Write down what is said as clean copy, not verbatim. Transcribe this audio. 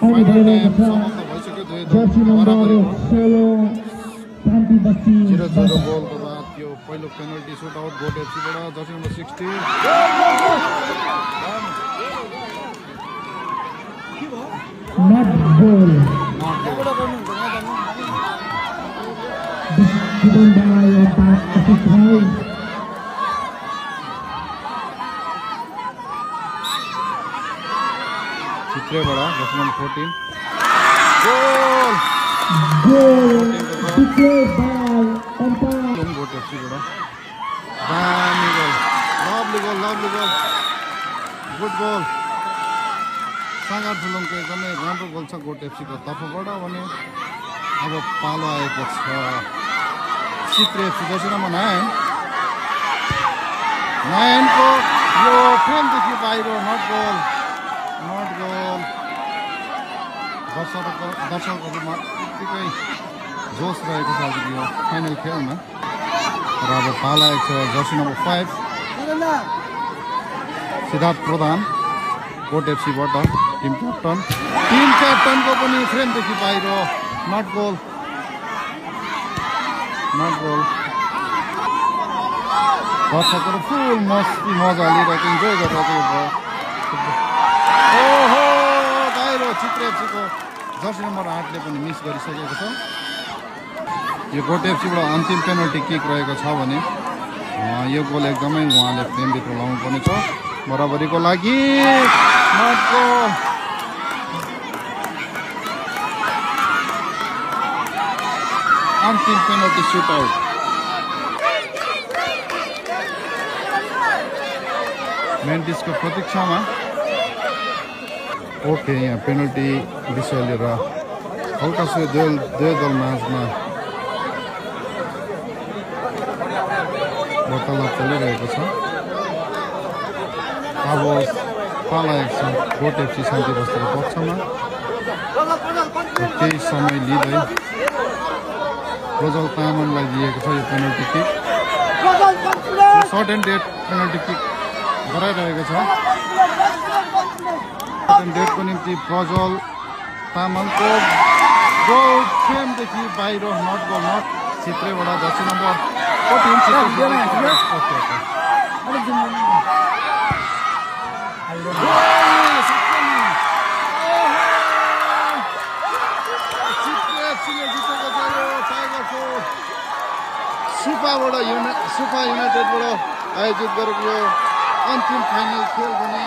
Final time समाप्त भइसक्यो दुवै दल बराबरीको 0-0 गोलको बाद यो पहिलो पेनल्टी सुट आउट गोट एफसीबाट jersey number 60 not goal. Given by Asif चित्रेबाट jersey number 14 goal declared by umpire. Goat एफसीबाट दामी goal lovely goal good goal Sagar ठुलुङको एकदमै राम्रो गोल छ गोट एफसीको तर्फबाट भने अब पालो आएको छ चित्रे एफसी जर्सी नम्बर 9 को यो फ्रेमदेखि बाहिर नट गोल दर्शकहरूमा त्यत्तिकै जोस रहेको छ आज यो फाइनल खेलमा र अब पालो आएको छ जर्सी नम्बर 5 सिद्धार्थ प्रधान गोट एफसीबाट टिम क्याप्टनको पनि फ्रेमदेखि बाहिर नट गोल दर्शकहरू फुल मस्ती मजा लिइरहेको इन्जोय गरिरहेको ओहो बाहिर चित्र एफसीको जर्सी नम्बर 8ले पनि मिस गरिसकेको छ यो गोट एफसीबाट अन्तिम पेनल्टी किक रहेको छ भने यो गोल एकदमै उहाँले फ्रेमभित्र लाउनु पर्ने छ बराबरीको लागि नट गोल अन्तिम पेनल्टी सुट आउट मेन्टिसको प्रतीक्षामा ओके यहाँ पेनल्टी विषय लिएर हल्का से दुवै दल माझमा वार्तालाप चलिरहेको छ अब पालाएको छ गोट एफसी शान्ति बस्तीको पक्षमा केही समय लिँदै प्रज्वल तामाङलाई दिएको छ यो पेनल्टी किक सर्ट एन्ड डेट पेनल्टी किक गराइरहेको छ सर्ट एन्ड डेटको निम्ति प्रज्वल तामाङको गोल फ्रेमदेखि बाहिर नट गोल नट चित्रेबाट जर्सी नम्बर 14 सुपा युनाइटेडबाट आयोजित गरेको यो अन्तिम फाइनल खेल भने